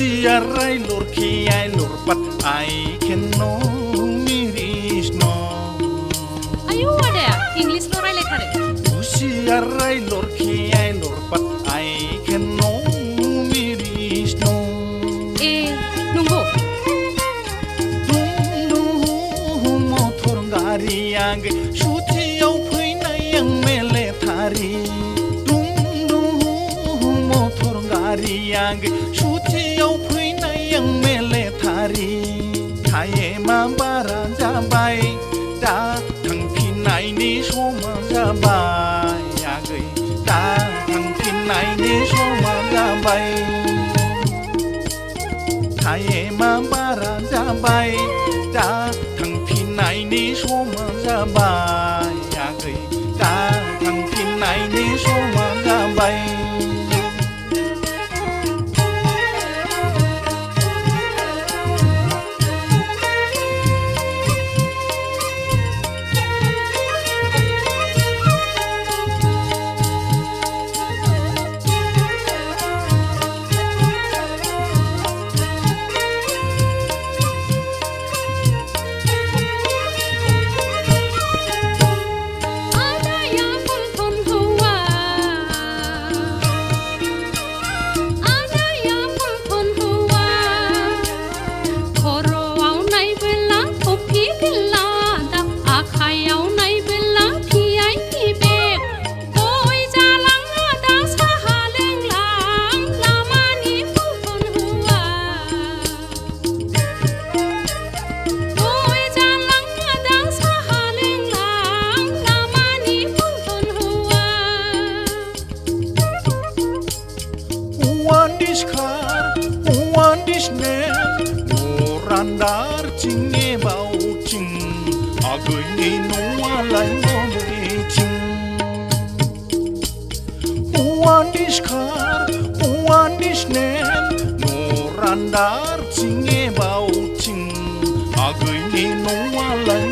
Usiarai lor kiai lor pat ai kenno miris no. Ayo ada ya English norai lekare. Usiarai lor kiai lor pat ai kenno miris no. Nunggu. Dung motor gari ang shutiau phuinai ang mele thari. Dung motor gari ang shutiau phuinai ang mele thari. Thaye ma bara jabai da thang phinai ni soma jabai agai da thang phinai ni soma jabai. Thaye ma bara jabai da thang phinai ni soma jabai agai da thang phinai ni soma jabai. Randar cinge bau cing agai ni noa lai mo cing. Uan disnen no randar cinge bau cing agai ni noa lai